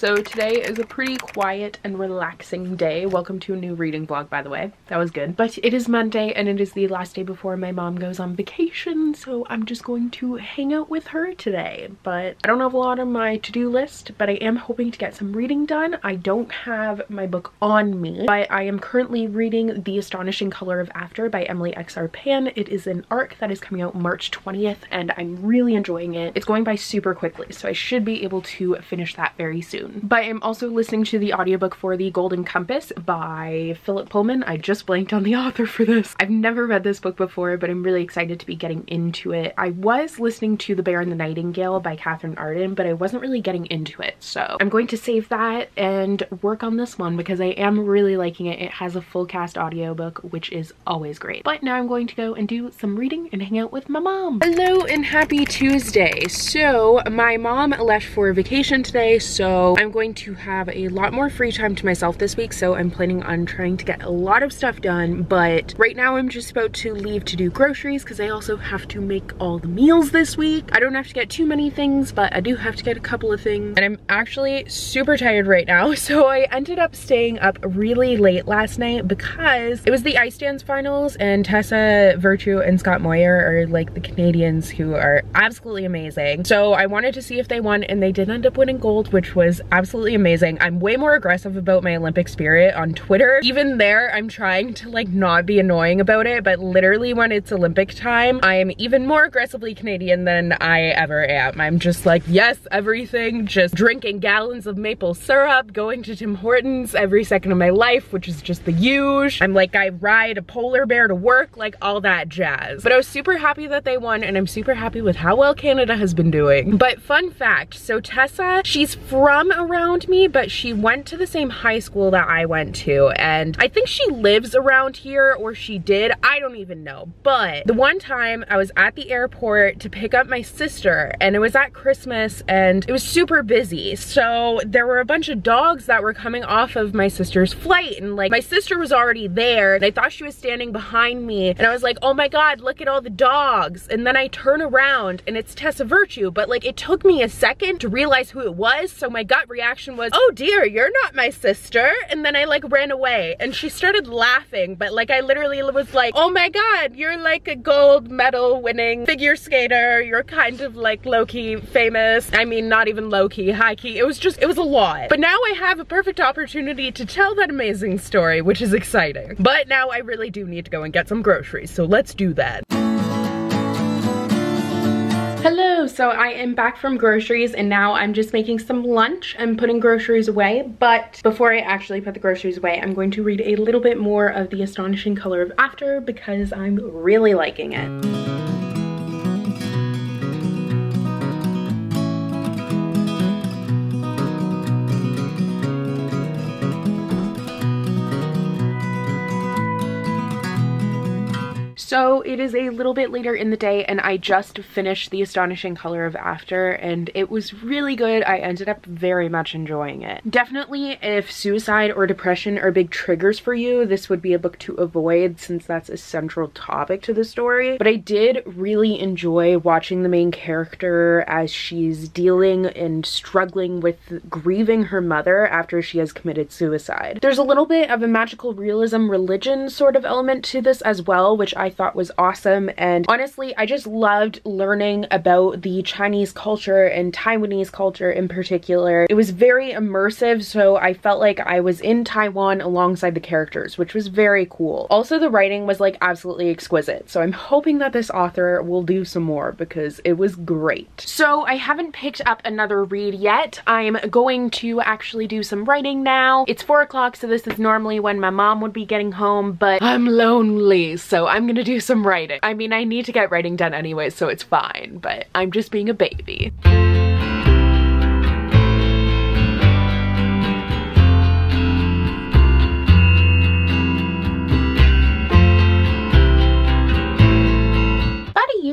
So today is a pretty quiet and relaxing day. Welcome to a new reading vlog, by the way. That was good. But it is Monday and it is the last day before my mom goes on vacation, so I'm just going to hang out with her today. But I don't have a lot on my to-do list, but I am hoping to get some reading done. I don't have my book on me, but I am currently reading The Astonishing Color of After by Emily X.R. Pan. It is an arc that is coming out March 20th and I'm really enjoying it. It's going by super quickly, so I should be able to finish that very soon. But I'm also listening to the audiobook for The Golden Compass by Philip Pullman. I just blanked on the author for this. I've never read this book before, but I'm really excited to be getting into it. I was listening to The Bear and the Nightingale by Catherine Arden, but I wasn't really getting into it. So I'm going to save that and work on this one because I am really liking it. It has a full cast audiobook, which is always great. But now I'm going to go and do some reading and hang out with my mom. Hello and happy Tuesday. So my mom left for vacation today, so I'm going to have a lot more free time to myself this week, so I'm planning on trying to get a lot of stuff done. But right now I'm just about to leave to do groceries because I also have to make all the meals this week. I don't have to get too many things, but I do have to get a couple of things. And I'm actually super tired right now, so I ended up staying up really late last night because it was the ice dance finals and Tessa Virtue and Scott Moyer are like the Canadians who are absolutely amazing. So I wanted to see if they won, and they did end up winning gold, which was absolutely amazing. I'm way more aggressive about my Olympic spirit on Twitter. Even there, I'm trying to like not be annoying about it, but literally when it's Olympic time, I am even more aggressively Canadian than I ever am. I'm just like, yes, everything, just drinking gallons of maple syrup, going to Tim Hortons every second of my life, which is just the huge. I'm like, I ride a polar bear to work, like all that jazz. But I was super happy that they won, and I'm super happy with how well Canada has been doing. But fun fact, so Tessa, she's from around me, but she went to the same high school that I went to, and I think she lives around here, or she did, I don't even know. But the one time I was at the airport to pick up my sister, and it was at Christmas and it was super busy, so there were a bunch of dogs that were coming off of my sister's flight, and like my sister was already there and I thought she was standing behind me, and I was like, oh my god, look at all the dogs. And then I turn around and it's Tessa Virtue, but like it took me a second to realize who it was, so my gut reaction was, oh dear, you're not my sister. And then I like ran away and she started laughing, but like I literally was like, oh my god, you're like a gold medal winning figure skater, you're kind of like low-key famous. I mean, not even low-key, high-key. It was a lot. But now I have a perfect opportunity to tell that amazing story, which is exciting. But now I really do need to go and get some groceries, so let's do that. Hello, so I am back from groceries and now I'm just making some lunch. I'm putting groceries away, but before I actually put the groceries away, I'm going to read a little bit more of The Astonishing Color of After because I'm really liking it. So it is a little bit later in the day and I just finished The Astonishing Color of After and it was really good. I ended up very much enjoying it. Definitely if suicide or depression are big triggers for you, this would be a book to avoid since that's a central topic to the story. But I did really enjoy watching the main character as she's dealing and struggling with grieving her mother after she has committed suicide. There's a little bit of a magical realism religion sort of element to this as well, which I thought was awesome. And honestly, I just loved learning about the Chinese culture and Taiwanese culture in particular. It was very immersive, so I felt like I was in Taiwan alongside the characters, which was very cool. Also, the writing was like absolutely exquisite, so I'm hoping that this author will do some more because it was great. So I haven't picked up another read yet. I'm going to actually do some writing now. It's 4 o'clock, so this is normally when my mom would be getting home, but I'm lonely, so I'm gonna do some writing. I mean, I need to get writing done anyway, so it's fine, but I'm just being a baby.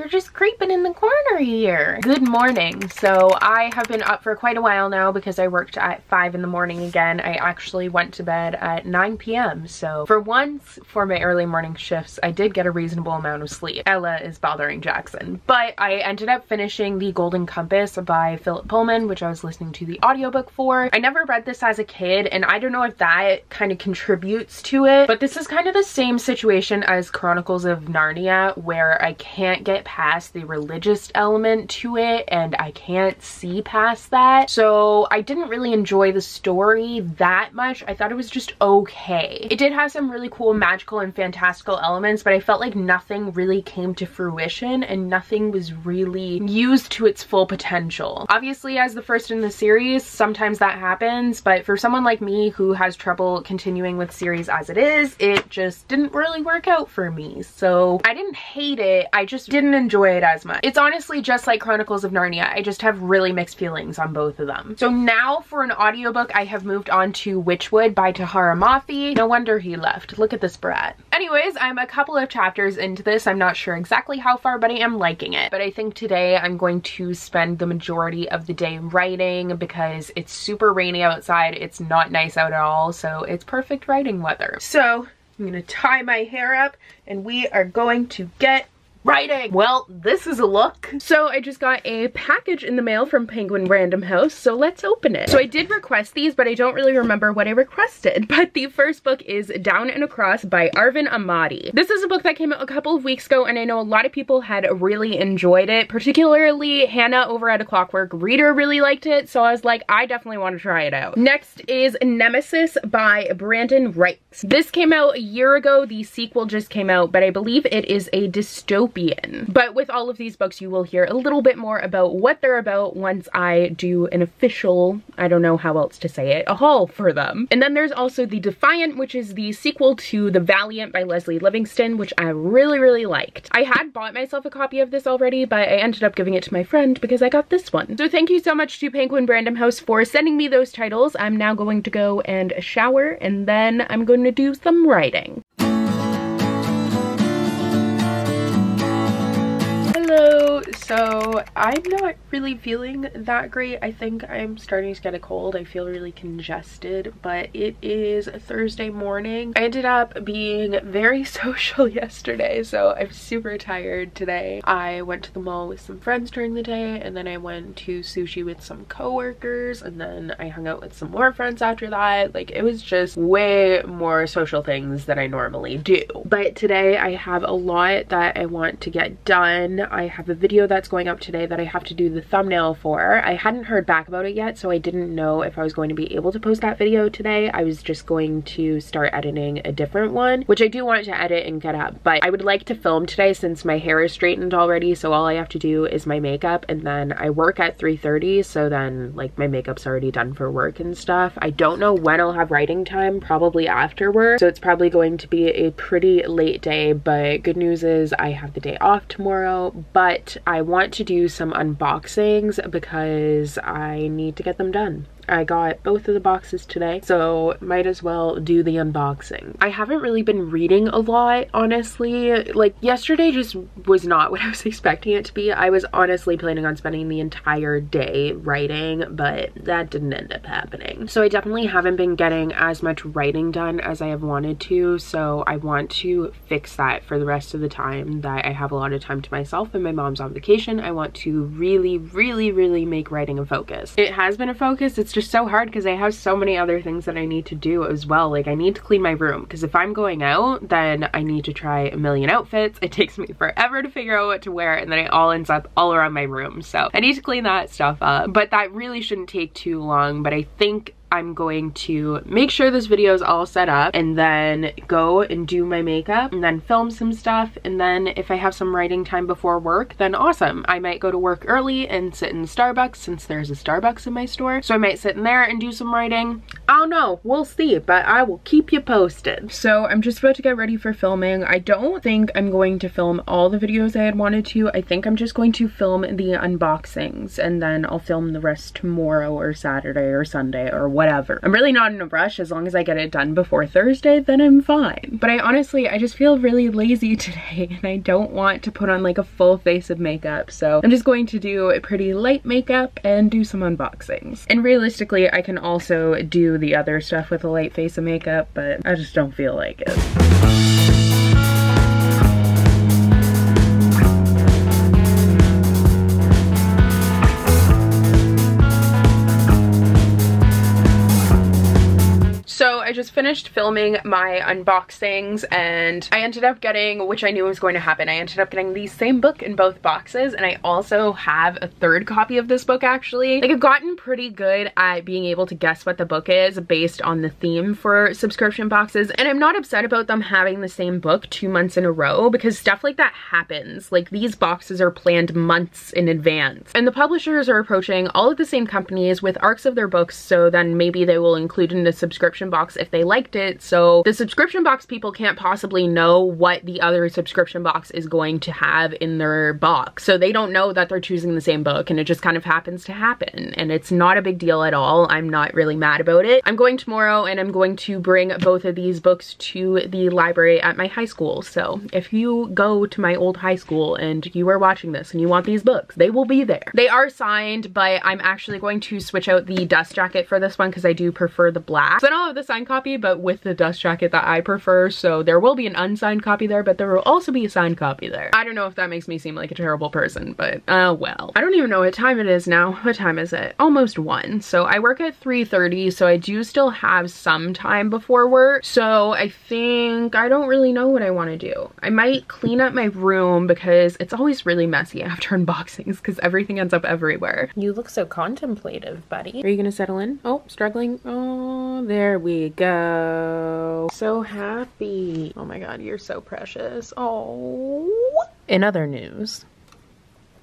you're just creeping in the corner here. Good morning. So I have been up for quite a while now because I worked at 5 in the morning again. I actually went to bed at 9 p.m. So for once, for my early morning shifts, I did get a reasonable amount of sleep. Ella is bothering Jackson. But I ended up finishing The Golden Compass by Philip Pullman, which I was listening to the audiobook for. I never read this as a kid, and I don't know if that kind of contributes to it, but this is kind of the same situation as Chronicles of Narnia, where I can't get past the religious element to it and I can't see past that. So I didn't really enjoy the story that much. I thought it was just okay. It did have some really cool magical and fantastical elements, but I felt like nothing really came to fruition and nothing was really used to its full potential. Obviously, as the first in the series, sometimes that happens, but for someone like me who has trouble continuing with series as it is, it just didn't really work out for me. So I didn't hate it, I just didn't enjoy it as much. It's honestly just like Chronicles of Narnia. I just have really mixed feelings on both of them. So now for an audiobook, I have moved on to Witchwood by Tahara Mafi. No wonder he left. Look at this brat. Anyways, I'm a couple of chapters into this. I'm not sure exactly how far, but I am liking it. But I think today I'm going to spend the majority of the day writing because it's super rainy outside. It's not nice out at all, so it's perfect writing weather. So I'm gonna tie my hair up and we are going to get writing. Well, this is a look. So I just got a package in the mail from Penguin Random House, so let's open it. So I did request these, but I don't really remember what I requested. But the first book is Down and Across by Arvin Ahmadi. This is a book that came out a couple of weeks ago, and I know a lot of people had really enjoyed it, particularly Hannah over at A Clockwork Reader really liked it, so I was like, I definitely want to try it out. Next is Nemesis by Brandon Reichs. This came out a year ago. The sequel just came out, but I believe it is a dystopian. But with all of these books, you will hear a little bit more about what they're about once I do an official, I don't know how else to say it, a haul for them. And then there's also The Defiant, which is the sequel to The Valiant by Leslie Livingston, which I really, really liked. I had bought myself a copy of this already, but I ended up giving it to my friend because I got this one. So thank you so much to Penguin Random House for sending me those titles. I'm now going to go and shower, and then I'm going to do some writing. Hello. So I'm not really feeling that great. I think I'm starting to get a cold. I feel really congested, but it is Thursday morning. I ended up being very social yesterday, so I'm super tired today. I went to the mall with some friends during the day, and then I went to sushi with some coworkers, and then I hung out with some more friends after that. Like, it was just way more social things than I normally do. But today I have a lot that I want to get done. I have a video that's going up today that I have to do the thumbnail for. I hadn't heard back about it yet, so I didn't know if I was going to be able to post that video today. I was just going to start editing a different one, which I do want to edit and get up, but I would like to film today since my hair is straightened already, so all I have to do is my makeup, and then I work at 3:30, so then like my makeup's already done for work and stuff. I don't know when I'll have writing time, probably after work, so it's probably going to be a pretty late day, but good news is I have the day off tomorrow. But I want to do some unboxings because I need to get them done. I got both of the boxes today, so might as well do the unboxing. I haven't really been reading a lot, honestly. Like, yesterday just was not what I was expecting it to be. I was honestly planning on spending the entire day writing, but that didn't end up happening. So I definitely haven't been getting as much writing done as I have wanted to, so I want to fix that for the rest of the time that I have a lot of time to myself and my mom's on vacation. I want to really, really, really make writing a focus. It has been a focus. It's just so hard because I have so many other things that I need to do as well. Like, I need to clean my room because if I'm going out, then I need to try a million outfits. It takes me forever to figure out what to wear, and then it all ends up all around my room. So I need to clean that stuff up, but that really shouldn't take too long. But I think I'm going to make sure this video is all set up and then go and do my makeup and then film some stuff, and then if I have some writing time before work, then awesome. I might go to work early and sit in Starbucks since there's a Starbucks in my store, so I might sit in there and do some writing. I don't know, we'll see, but I will keep you posted. So I'm just about to get ready for filming. I don't think I'm going to film all the videos I had wanted to. I think I'm just going to film the unboxings, and then I'll film the rest tomorrow or Saturday or Sunday or whatever whatever. I'm really not in a rush. As long as I get it done before Thursday, then I'm fine. But I just feel really lazy today and I don't want to put on like a full face of makeup. So I'm just going to do a pretty light makeup and do some unboxings. And realistically, I can also do the other stuff with a light face of makeup, but I just don't feel like it. So I just finished filming my unboxings and I ended up getting, which I knew was going to happen, I ended up getting the same book in both boxes, and I also have a third copy of this book actually. Like, I've gotten pretty good at being able to guess what the book is based on the theme for subscription boxes, and I'm not upset about them having the same book 2 months in a row because stuff like that happens. Like, these boxes are planned months in advance and the publishers are approaching all of the same companies with arcs of their books, so then maybe they will include in the subscription box if they liked it. So the subscription box people can't possibly know what the other subscription box is going to have in their box. So they don't know that they're choosing the same book, and it just kind of happens to happen. And it's not a big deal at all. I'm not really mad about it. I'm going tomorrow and I'm going to bring both of these books to the library at my high school. So if you go to my old high school and you are watching this and you want these books, they will be there. They are signed, but I'm actually going to switch out the dust jacket for this one because I do prefer the black. So I don't have the signed copy, but with the dust jacket that I prefer, so there will be an unsigned copy there, but there will also be a signed copy there. I don't know if that makes me seem like a terrible person, but well. I don't even know what time it is now. What time is it? Almost 1. So I work at 3:30, so I do still have some time before work. So I think I don't really know what I want to do. I might clean up my room because it's always really messy after unboxings because everything ends up everywhere. You look so contemplative, buddy. Are you gonna settle in? Oh, struggling. Oh, there we go. So happy. Oh my god, you're so precious. Oh. In other news,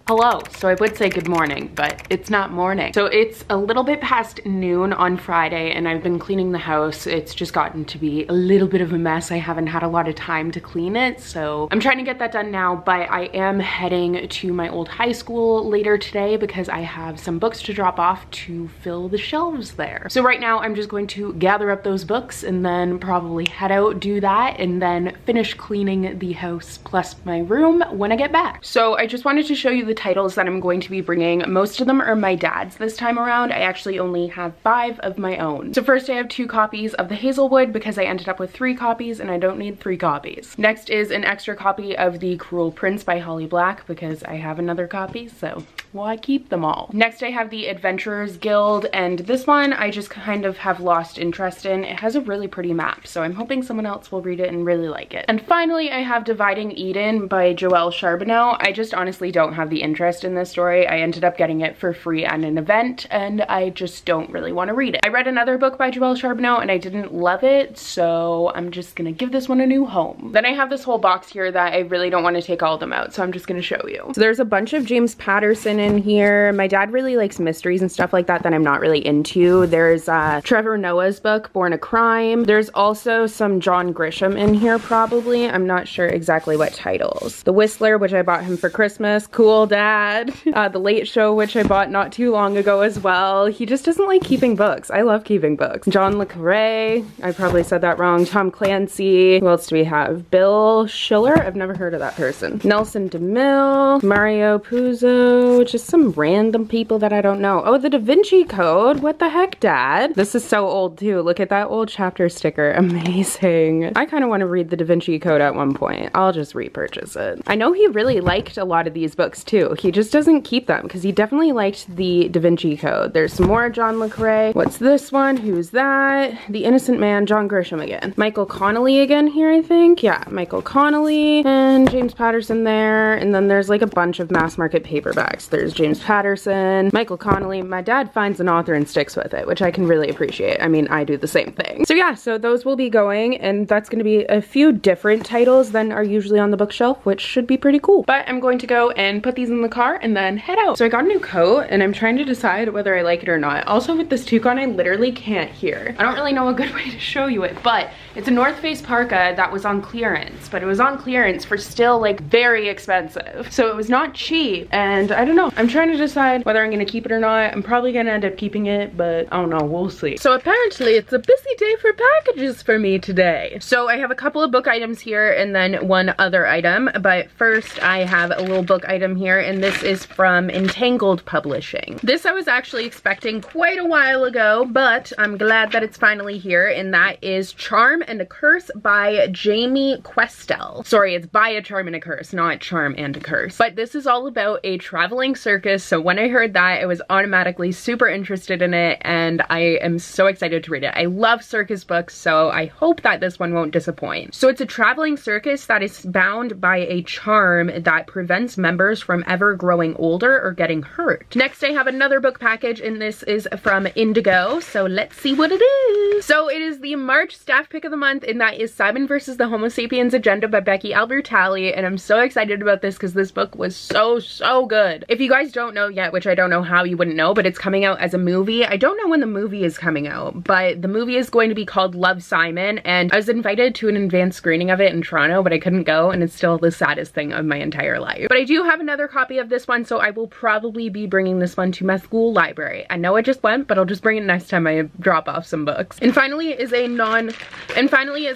hello. So I would say good morning, but it's not morning. So it's a little bit past noon on Friday and I've been cleaning the house. It's just gotten to be a little bit of a mess. I haven't had a lot of time to clean it, so I'm trying to get that done now, but I am heading to my old high school later today because I have some books to drop off to fill the shelves there. So right now I'm just going to gather up those books and then probably head out, do that, and then finish cleaning the house plus my room when I get back. So I just wanted to show you the titles that I'm going to be bringing. Most of them are my dad's this time around. I actually only have 5 of my own. So first I have 2 copies of the Hazelwood because I ended up with 3 copies and I don't need 3 copies. Next is an extra copy of The Cruel Prince by Holly Black because I have another copy, so why keep them all? Next I have The Adventurers Guild, and this one I just kind of have lost interest in. It has a really pretty map, so I'm hoping someone else will read it and really like it. And finally I have Dividing Eden by Joelle Charbonneau. I just honestly don't have the interest in this story. I ended up getting it for free at an event and I just don't really want to read it. I read another book by Joelle Charbonneau and I didn't love it, so I'm just gonna give this one a new home. Then I have this whole box here that I really don't want to take all of them out, so I'm just gonna show you. So there's a bunch of James Patterson in here. My dad really likes mysteries and stuff like that I'm not really into. There's Trevor Noah's book, Born a Crime. There's also some John Grisham in here probably. I'm not sure exactly what titles. The Whistler, which I bought him for Christmas. Cool Dad. The Late Show, which I bought not too long ago as well. He just doesn't like keeping books. I love keeping books. John le Carré. I probably said that wrong. Tom Clancy. Who else do we have? Bill Schiller. I've never heard of that person. Nelson DeMille. Mario Puzo. Just some random people that I don't know. Oh, the Da Vinci Code. What the heck, Dad? This is so old too. Look at that old chapter sticker. Amazing. I kind of want to read the Da Vinci Code at one point. I'll just repurchase it. I know he really liked a lot of these books too. He just doesn't keep them because he definitely liked the Da Vinci Code. There's some more John le Carré. What's this one? Who's that? The Innocent Man, John Grisham again. Michael Connelly again here, I think. Yeah, Michael Connelly and James Patterson there. And then there's like a bunch of mass market paperbacks. There's James Patterson, Michael Connelly. My dad finds an author and sticks with it, which I can really appreciate. I mean, I do the same thing. So yeah, so those will be going, and that's going to be a few different titles than are usually on the bookshelf, which should be pretty cool. But I'm going to go and put these in the car and then head out. So I got a new coat and I'm trying to decide whether I like it or not. Also with this toque on, I literally can't hear. I don't really know a good way to show you it, but It's a North Face parka that was on clearance, but it was on clearance for still like very expensive. So it was not cheap, and I don't know. I'm trying to decide whether I'm gonna keep it or not. I'm probably gonna end up keeping it, but I don't know, we'll see. So apparently it's a busy day for packages for me today. So I have a couple of book items here and then one other item, but first I have a little book item here, and this is from Entangled Publishing. This I was actually expecting quite a while ago, but I'm glad that it's finally here, and that is Charm and a Curse by Jamie Questel. Sorry, it's by a Charm and a Curse, not Charm and a Curse. But this is all about a traveling circus, so when I heard that, I was automatically super interested in it, and I am so excited to read it. I love circus books, so I hope that this one won't disappoint. So it's a traveling circus that is bound by a charm that prevents members from ever growing older or getting hurt. Next, I have another book package, and this is from Indigo, so let's see what it is. So it is the March staff pick of the month, and that is Simon vs. the Homo Sapiens Agenda by Becky Albertalli, and I'm so excited about this because this book was so good. If you guys don't know yet, which I don't know how you wouldn't know, but it's coming out as a movie. I don't know when the movie is coming out, but the movie is going to be called Love, Simon, and I was invited to an advanced screening of it in Toronto, but I couldn't go, and it's still the saddest thing of my entire life. But I do have another copy of this one, so I will probably be bringing this one to my school library. I know I just went, but I'll just bring it next time I drop off some books. And finally is a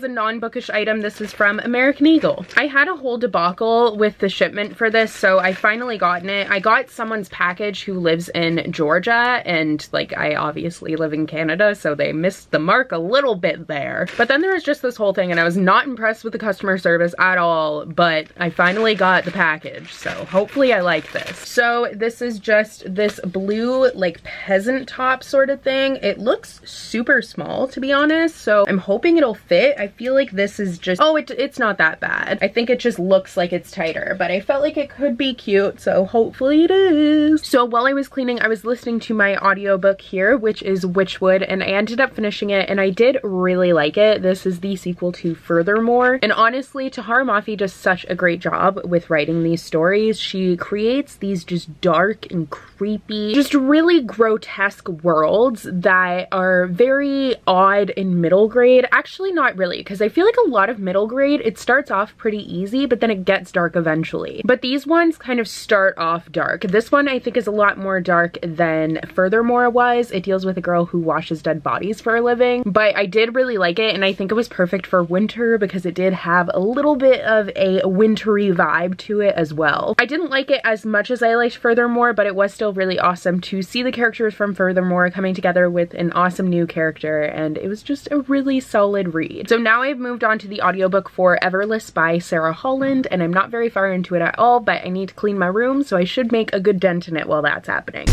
non-bookish item. This is from American Eagle. I had a whole debacle with the shipment for this, so I finally gotten it. I got someone's package who lives in Georgia, and like I obviously live in Canada, so they missed the mark a little bit there. But then there was just this whole thing, and I was not impressed with the customer service at all, but I finally got the package, so hopefully I like this. So this is just this blue like peasant top sort of thing. It looks super small, to be honest, so I'm hoping it'll fit. I feel like this is just, oh, it's not that bad. I think it just looks like it's tighter, but I felt like it could be cute, so hopefully it is. So while I was cleaning, I was listening to my audiobook here, which is Witchwood, and I ended up finishing it, and I did really like it. This is the sequel to Furthermore, and honestly, Tahara Mafi does such a great job with writing these stories. She creates these just dark and creepy, just really grotesque worlds that are very odd in middle grade. Actually, not really, because I feel like a lot of middle grade, it starts off pretty easy, but then it gets dark eventually. But these ones kind of start off dark. This one I think is a lot more dark than Furthermore was. It deals with a girl who washes dead bodies for a living, but I did really like it, and I think it was perfect for winter because it did have a little bit of a wintry vibe to it as well. I didn't like it as much as I liked Furthermore, but it was still really awesome to see the characters from Furthermore coming together with an awesome new character, and it was just a really solid read. So now I've moved on to the audiobook for Everless by Sarah Holland, and I'm not very far into it at all, but I need to clean my room, so I should make a good dent in it while that's happening.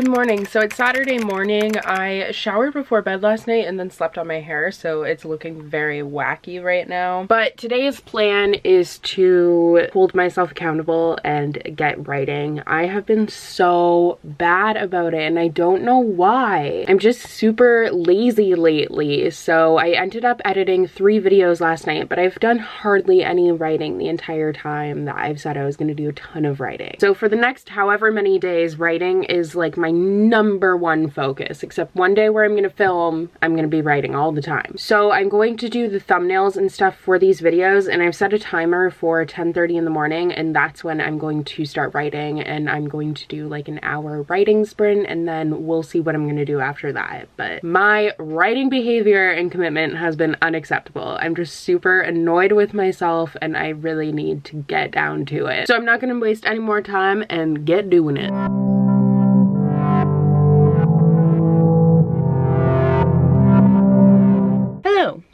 Morning. So it's Saturday morning. I showered before bed last night and then slept on my hair, so it's looking very wacky right now. But today's plan is to hold myself accountable and get writing. I have been so bad about it and I don't know why. I'm just super lazy lately. So I ended up editing 3 videos last night, but I've done hardly any writing the entire time that I've said I was going to do a ton of writing. So for the next however many days, writing is like my #1 focus, except one day where I'm gonna film, I'm gonna be writing all the time. So I'm going to do the thumbnails and stuff for these videos, and I've set a timer for 10:30 in the morning, and that's when I'm going to start writing, and I'm going to do like an hour writing sprint, and then we'll see what I'm gonna do after that. But my writing behavior and commitment has been unacceptable. I'm just super annoyed with myself, and I really need to get down to it. So I'm not gonna waste any more time and get doing it.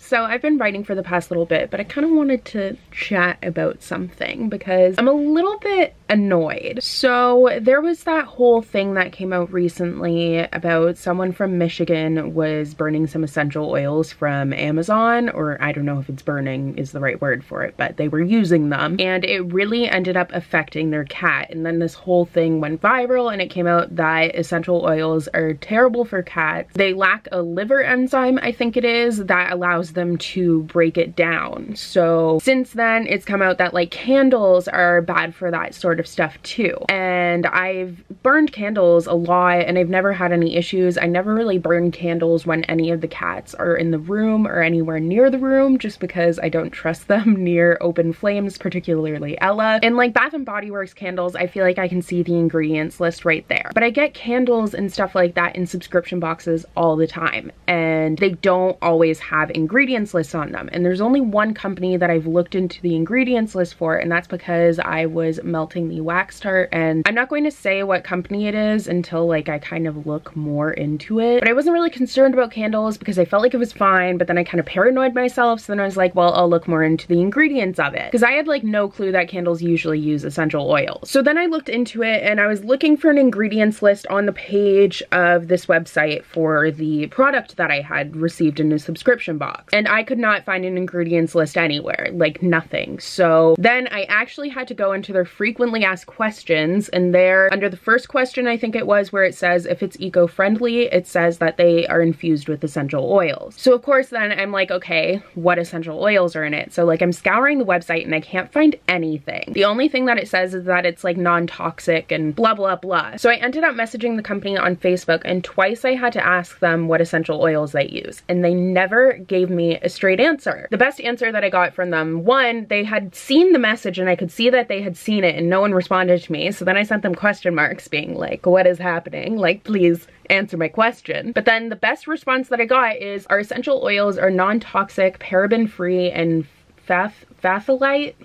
So I've been writing for the past little bit, but I kind of wanted to chat about something because I'm a little bit annoyed. So there was that whole thing that came out recently about someone from Michigan was burning some essential oils from Amazon, or I don't know if it's burning is the right word for it, but they were using them and it really ended up affecting their cat. And then this whole thing went viral and it came out that essential oils are terrible for cats. They lack a liver enzyme, I think it is, that allows them to break it down. So since then it's come out that like candles are bad for that sort of stuff too. And I've burned candles a lot and I've never had any issues. I never really burn candles when any of the cats are in the room or anywhere near the room, just because I don't trust them near open flames, particularly Ella. And like Bath and Body Works candles, I feel like I can see the ingredients list right there. But I get candles and stuff like that in subscription boxes all the time and they don't always have ingredients lists on them. And there's only one company that I've looked into the ingredients list for, and that's because I was melting the wax tart. And I'm not going to say what company it is until like I kind of look more into it. But I wasn't really concerned about candles because I felt like it was fine, but then I kind of paranoid myself. So then I was like, well, I'll look more into the ingredients of it because I had like no clue that candles usually use essential oils. So then I looked into it and I was looking for an ingredients list on the page of this website for the product that I had received in a subscription box. And I could not find an ingredients list anywhere, like nothing. So then I actually had to go into their frequently asked questions, and there under the first question, I think it was, where it says if it's eco-friendly, it says that they are infused with essential oils. So of course then I'm like, okay, what essential oils are in it? So like I'm scouring the website and I can't find anything. The only thing that it says is that it's like non-toxic and blah blah blah. So I ended up messaging the company on Facebook and twice I had to ask them what essential oils they use, and they never gave me a straight answer. The best answer that I got from them, one, they had seen the message and I could see that they had seen it and no one responded to me. So then I sent them question marks being like, what is happening? Like, please answer my question. But then the best response that I got is our essential oils are non-toxic, paraben-free, and phthalate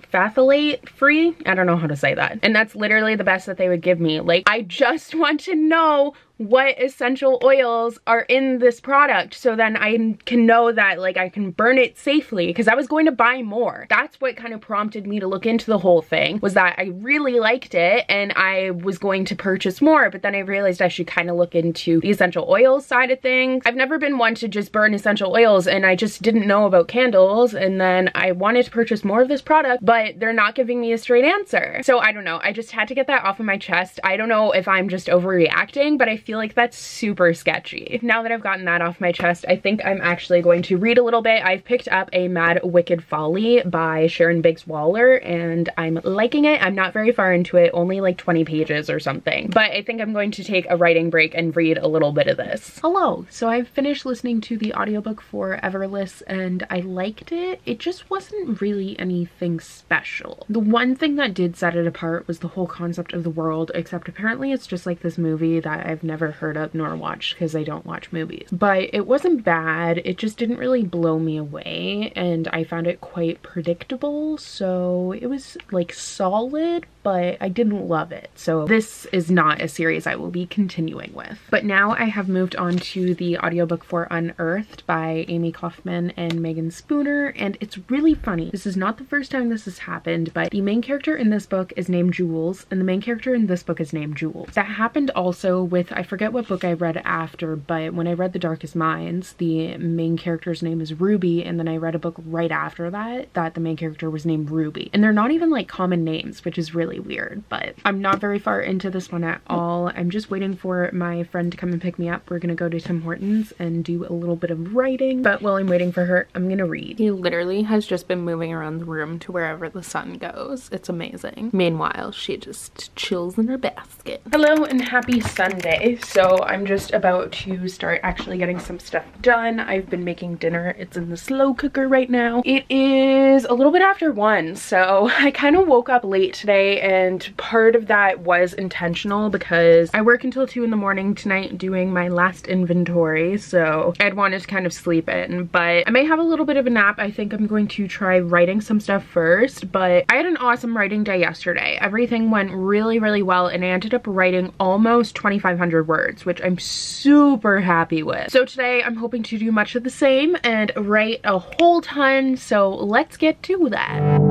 free. I don't know how to say that. And that's literally the best that they would give me. Like, I just want to know what essential oils are in this product so then I can know that like I can burn it safely, because I was going to buy more. That's what kind of prompted me to look into the whole thing, was that I really liked it and I was going to purchase more, but then I realized I should kind of look into the essential oils side of things. I've never been one to just burn essential oils and I just didn't know about candles, and then I wanted to purchase more of this product, but they're not giving me a straight answer. So I don't know, I just had to get that off of my chest. I don't know if I'm just overreacting, but I feel like that's super sketchy. Now that I've gotten that off my chest, I think I'm actually going to read a little bit. I've picked up A Mad Wicked Folly by Sharon Biggs Waller and I'm liking it. I'm not very far into it, only like 20 pages or something, but I think I'm going to take a writing break and read a little bit of this. Hello, so I've finished listening to the audiobook for Everless and I liked it. It just wasn't really anything special. The one thing that did set it apart was the whole concept of the world, except apparently it's just like this movie that I've never heard of nor watched because I don't watch movies. But it wasn't bad, it just didn't really blow me away and I found it quite predictable, so it was like solid, but I didn't love it. So this is not a series I will be continuing with. But now I have moved on to the audiobook for Unearthed by Amy Kaufman and Megan Spooner, and it's really funny. This is not the first time this has happened, but the main character in this book is named Jules and the main character in this book is named Jules. That happened also with, I forget what book I read after, but when I read The Darkest Minds, the main character's name is Ruby, and then I read a book right after that the main character was named Ruby. And they're not even like common names, which is really weird, but I'm not very far into this one at all. I'm just waiting for my friend to come and pick me up. We're gonna go to Tim Hortons and do a little bit of writing, but while I'm waiting for her, I'm gonna read. He literally has just been moving around the room to wherever the sun goes. It's amazing. Meanwhile, she just chills in her basket. Hello and happy Sunday. So I'm just about to start actually getting some stuff done. I've been making dinner. It's in the slow cooker right now. It is a little bit after 1, so I kind of woke up late today, and part of that was intentional because I work until 2 in the morning tonight doing my last inventory, so I'd wanted to kind of sleep in, but I may have a little bit of a nap. I think I'm going to try writing some stuff first, but I had an awesome writing day yesterday. Everything went really, really well, and I ended up writing almost 2,500 words, which I'm super happy with. So today I'm hoping to do much of the same and write a whole ton, so let's get to that.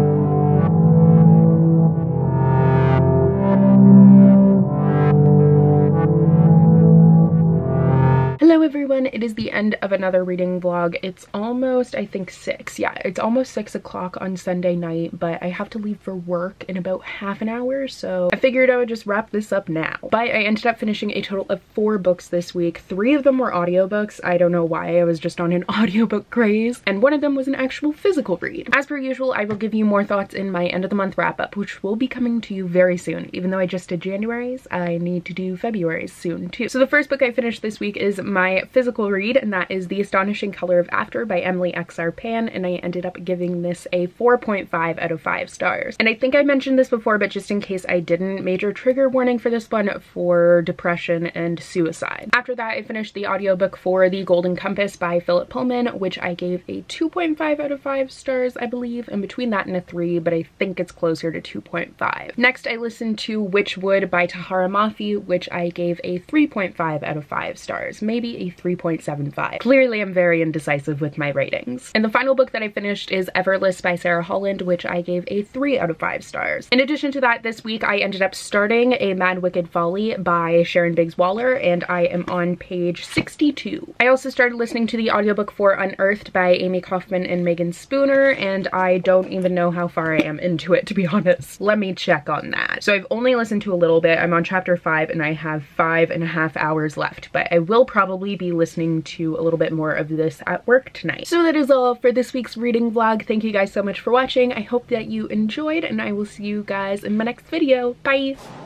Hello everyone, it is the end of another reading vlog. It's almost, I think 6. Yeah, it's almost 6 o'clock on Sunday night, but I have to leave for work in about half an hour, so I figured I would just wrap this up now. But I ended up finishing a total of 4 books this week. 3 of them were audiobooks. I don't know why, I was just on an audiobook craze, and one of them was an actual physical read. As per usual, I will give you more thoughts in my end of the month wrap up, which will be coming to you very soon. Even though I just did January's, I need to do February's soon too. So the first book I finished this week is my physical read, and that is The Astonishing Color of After by Emily X.R. Pan, and I ended up giving this a 4.5 out of 5 stars. And I think I mentioned this before, but just in case I didn't, major trigger warning for this one for depression and suicide. After that, I finished the audiobook for The Golden Compass by Philip Pullman, which I gave a 2.5 out of 5 stars, I believe, in between that and a 3, but I think it's closer to 2.5. Next, I listened to Witchwood by Tahara Mafi, which I gave a 3.5 out of 5 stars, maybe a 3.75. Clearly, I'm very indecisive with my ratings. And the final book that I finished is Everless by Sarah Holland, which I gave a 3 out of 5 stars. In addition to that, this week I ended up starting A Mad Wicked Folly by Sharon Biggs Waller, and I am on page 62. I also started listening to the audiobook for Unearthed by Amy Kaufman and Megan Spooner, and I don't even know how far I am into it, to be honest. Let me check on that. So I've only listened to a little bit. I'm on chapter 5 and I have 5.5 hours left, but I will probably be listening to a little bit more of this at work tonight. So that is all for this week's reading vlog. Thank you guys so much for watching. I hope that you enjoyed, and I will see you guys in my next video. Bye!